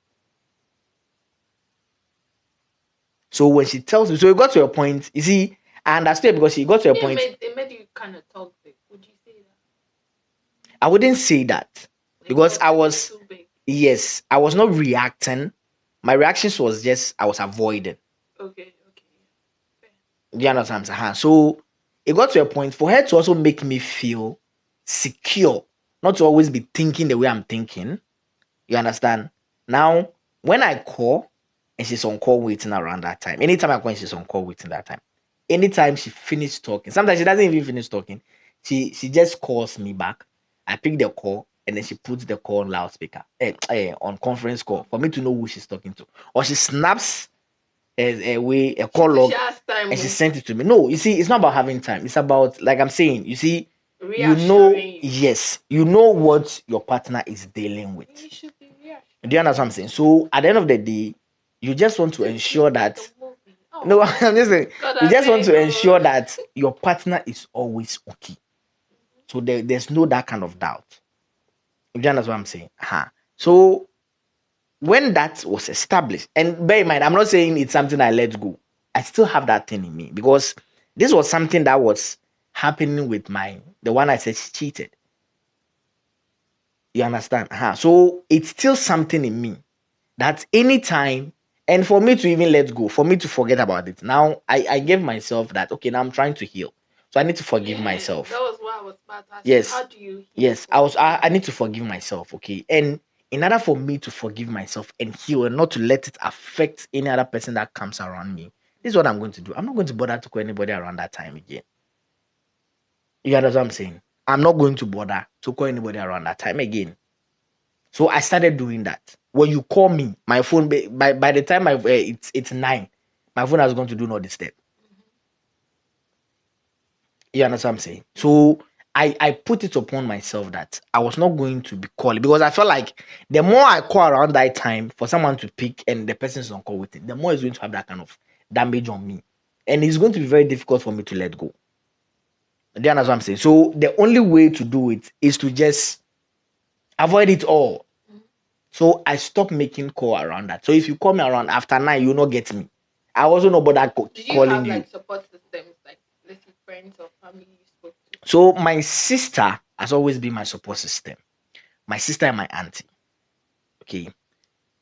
So when she tells me, so it got to a point, you see, I understood because she got to a point. It made you kind of toxic. Would you say that? I wouldn't say that because I was, yes, I was not reacting. My reactions was just, I was avoiding. Okay. Do you understand? So it got to a point for her to also make me feel secure, not to always be thinking the way I'm thinking. You understand? Now, when I call and she's on call waiting around that time, anytime I call and she's on call waiting that time, anytime she finished talking, sometimes she doesn't even finish talking, she just calls me back. I pick the call and then she puts the call on loudspeaker, on conference call for me to know who she's talking to, or she snaps a call log and she sent it to me. No, you see, it's not about having time. It's about, like I'm saying, you see, you know, yes, you know what your partner is dealing with. Do you understand what I'm saying? So at the end of the day, you just want to ensure that. No, I'm just saying, you just want to ensure that your partner is always okay. So there's no that kind of doubt. Do you understand what I'm saying? So when that was established, and bear in mind, I'm not saying it's something I let go. I still have that thing in me because this was something that was happening with the one I said she cheated. You understand? So it's still something in me that anytime, and for me to even let go, for me to forget about it, now I gave myself that, okay, now I'm trying to heal. So I need to forgive myself. That was what I was about to ask. Yes. How do you heal? Yes, I need to forgive myself, okay? And in order for me to forgive myself and heal and not to let it affect any other person that comes around me, this is what I'm going to do. I'm not going to bother to call anybody around that time again. You understand what I'm saying? I'm not going to bother to call anybody around that time again. So I started doing that. When you call me, my phone by the time it's 9, my phone has gone to do not disturb. You understand what I'm saying? So I put it upon myself that I was not going to be calling because I felt like the more I call around that time for someone to pick and the person's on call with it, the more it's going to have that kind of damage on me. And it's going to be very difficult for me to let go. Do you understand what I'm saying? So the only way to do it is to just avoid it all. So I stopped making call around that. So if you call me around after 9, you'll not get me. I also know about that calling you. Do you have like support systems, like let's say friends or family you spoke to? So my sister has always been my support system. My sister and my auntie. Okay.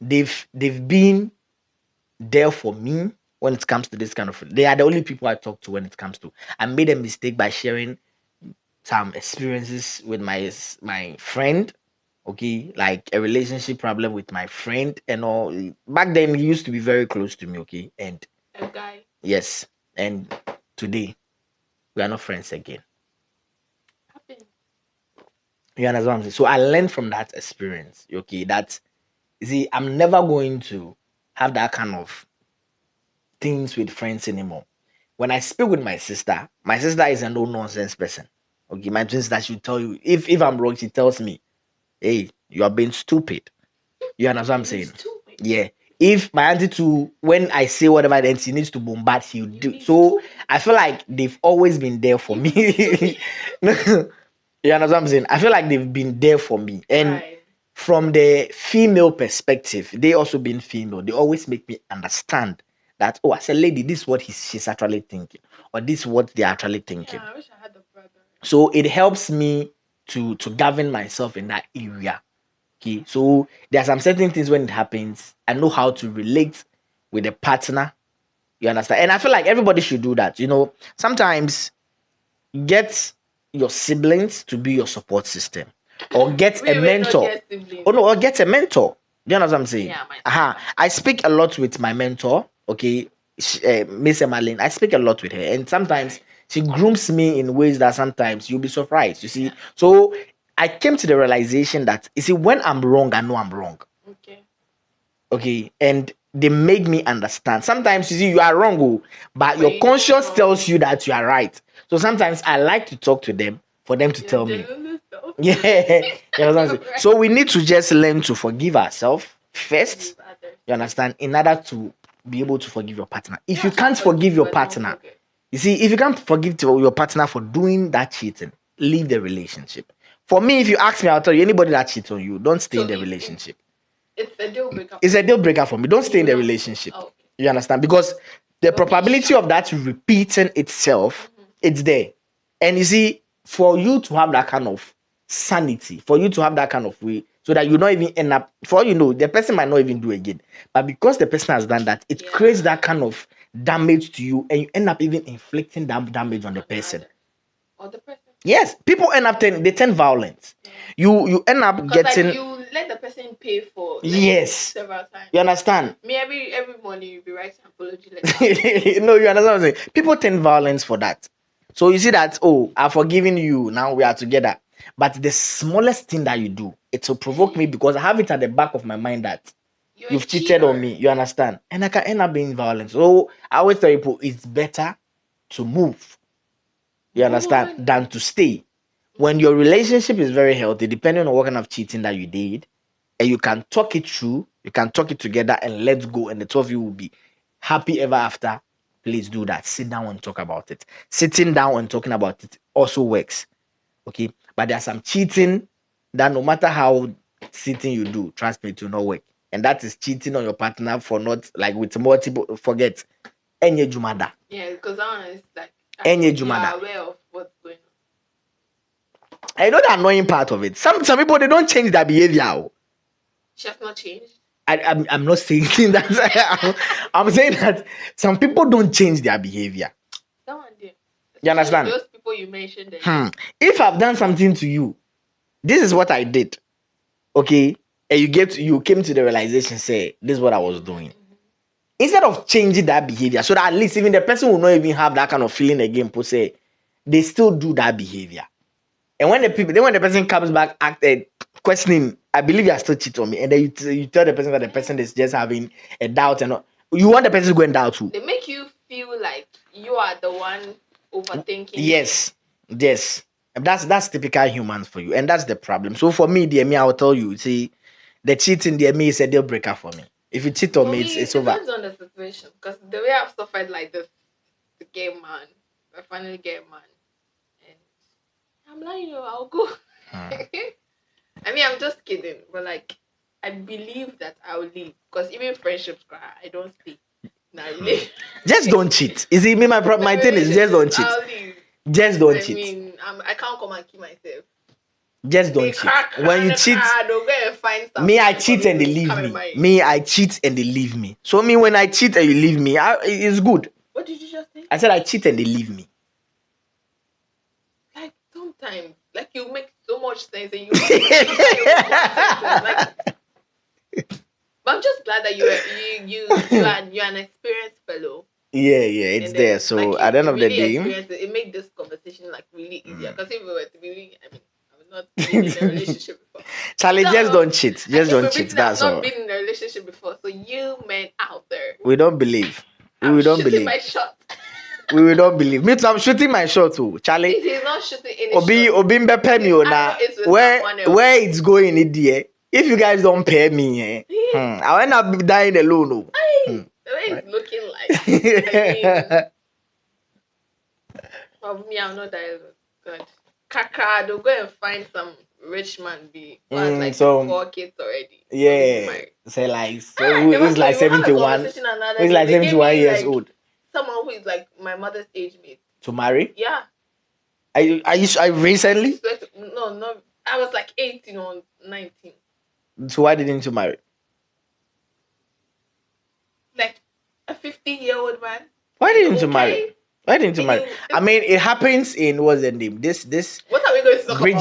they've been there for me when it comes to this kind of. They are the only people I talk to when it comes to. I made a mistake by sharing some experiences with my friend. Okay, like a relationship problem with my friend and all. Back then, he used to be very close to me. Okay, and A guy. yes, and today we are not friends again. Happen. You understand what I'm saying? So I learned from that experience. Okay, that you see, I'm never going to have that kind of things with friends anymore. When I speak with my sister is a no nonsense person. Okay, my twin sister should tell you if I'm wrong, she tells me, "Hey, you are being stupid." You understand what I'm saying? Stupid. Yeah. If my auntie too, when I say whatever, then she needs to bombard, she'll do. So I feel like they've always been there for me. You understand what I'm saying? I feel like they've been there for me. And Right. from the female perspective, they also being female, they always make me understand that, oh, as a lady, this is what she's actually thinking, or this is what they're actually thinking. Yeah, I wish I had a brother. So it helps me to govern myself in that area. Okay, so there are some certain things when it happens, I know how to relate with a partner. You understand? And I feel like everybody should do that. You know, sometimes get your siblings to be your support system, or get a mentor. Oh no, or get a mentor. Do you understand what I'm saying? Yeah, I speak a lot with my mentor. Okay, Miss Emmeline. I speak a lot with her, and sometimes she grooms me in ways that sometimes you'll be surprised. You see, Yeah. so I came to the realization that you see, when I'm wrong, I know I'm wrong. Okay. Okay, and they make me understand. Sometimes you see you are wrong, oh, but your you don't conscience know. tells you that you are right. So sometimes I like to talk to them for them to tell me. Yeah, you know what I'm saying? Right. So we need to just learn to forgive ourselves first. Forgive others. You understand? In order to be able to forgive your partner. If you Yeah, can't forgive your but don't partner, forget. you see, if you can't forgive your partner for doing that cheating, leave the relationship. For me, if you ask me, I'll tell you, anybody that cheats on you, don't stay So in the if relationship. it's a deal breaker. It's a deal breaker for me. Don't stay in the You don't- relationship. Oh, okay. You understand? Because the You'll be probability shocked. of that repeating itself, it's there. And you see, for you to have that kind of sanity, for you to have that kind of way, so that you not even end up, for all you know, the person might not even do again. But because the person has done that, it creates that kind of damage to you, and you end up even inflicting that damage on the person. Or the person. Yes, people end up they turn violent. You end up getting, like, you let the person pay for, like, yes, several times. You understand? Me, every morning you be writing apology letter. No, you understand what I'm saying? People turn violence for that. So you see that, oh, I've forgiven you, now we are together. But the smallest thing that you do, it will provoke me because I have it at the back of my mind that you've cheated on me. You understand? And I can end up being violent. So I always tell people it's better to move. You understand? Than to stay. When your relationship is very healthy, depending on what kind of cheating that you did, and you can talk it through, you can talk it together and let go, and the two of you will be happy ever after. Please do that. Sit down and talk about it. Sitting down and talking about it also works. Okay. But there's some cheating that no matter how sitting you do, trust me, it will not work. And that is cheating on your partner for not, like, with multiple, forget. Enye Jumada. Yeah, because that one is like, Enye you Jumada. are aware of what's going on. I know the annoying part of it. Some people, they don't change their behavior. Oh. She has not changed. I'm not saying that. I'm saying that some people don't change their behavior. That one there. You understand? Those people you mentioned there. If I've done something to you, this is what I did. Okay? And you came to the realization, say, this is what I was doing. Instead of changing that behavior, so that at least even the person will not even have that kind of feeling again, per se, they still do that behavior. And when the person comes back questioning, I believe you are still cheating on me, and then you tell the person that the person is just having a doubt, and you want the person to go and doubt too. They make you feel like you are the one overthinking. Yes. That's typical humans for you, and that's the problem. So for me, dear me, I will tell you, see, the cheating, dear me, is a deal breaker for me. If you cheat on me, it's over. It depends on the situation, because the way I've suffered like this to get a man, I finally get a man, and I'm like, I'll go. I mean, I'm just kidding, but like, I believe that I'll leave, because even friendships, I don't stay. Nah, just don't cheat. You see, my thing is just don't cheat. I'll leave. Just don't cheat. I mean, I can't come and kill myself. Just don't cheat. When you cheat, me, I cheat and they leave me. Me, I cheat and they leave me. So me, when I cheat and you leave me, it's good. What did you just say? I said I cheat and they leave me. Like sometimes, like you make so much sense and you like. But I'm just glad that you're an experienced fellow. Yeah, it's there. So like, at the end of the really day, it made this conversation like really easier. Because if we were to be really, I mean, I would not been in a relationship before. Charlie, just don't cheat. Just don't cheat. That's all. I've not been in a relationship before, so you men out there, we don't believe. We don't believe. My shot. We will not believe. Me too, I'm shooting my shot too. Charlie. If he's not shooting any shot, where it's going in there. If you guys don't pay me, I will not be dying alone. The way it's looking like. I mean, me, I'm not dying. God. Kaka, they'll go and find some rich man who has like 4 kids already. Yeah. Say like it's like 71. It's like 71 years old. Someone who is like my mother's age mate. To marry? Yeah. I recently? No. I was like 18 or 19. So why didn't you marry? Like a 50-year-old man. Why didn't you marry? Why didn't you marry? I mean, it happens in what's the name? This. What are we going to talk about?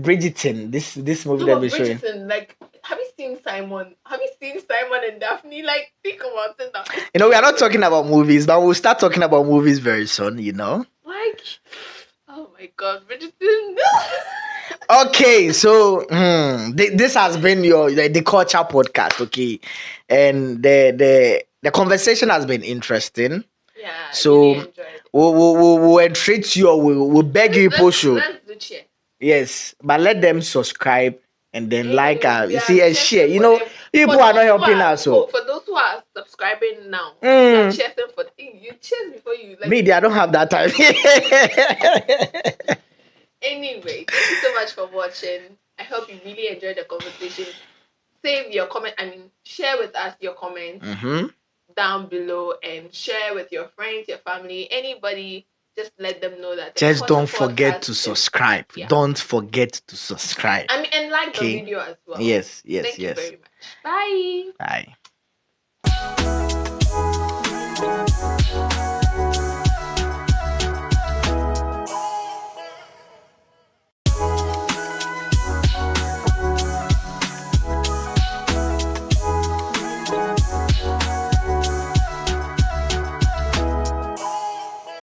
Bridgerton. This movie that we're showing. Like, have you seen Simon? Have you seen Simon and Daphne? Like, think about it now. You know, we are not talking about movies, but we'll start talking about movies very soon. You know. Like, oh my God, Bridgerton. Okay, so this has been the culture podcast, okay, and the conversation has been interesting. Yeah, so really enjoyed it. We'll entreat you, or we'll beg you people should. Let's do cheer. Yes, but let them subscribe and then you see, and share. You know, people are not helping us. So for those who are subscribing now, and cheering for you cheers before you like. Me, I don't have that time. Anyway, thank you so much for watching. I hope you really enjoyed the conversation. Save your comment. I mean, share with us your comments down below, and share with your friends, your family, anybody. Just let them know that. Just don't forget to subscribe. Yeah. Don't forget to subscribe. I mean, and like the video as well. Yes. Thank you very much. Bye. Bye.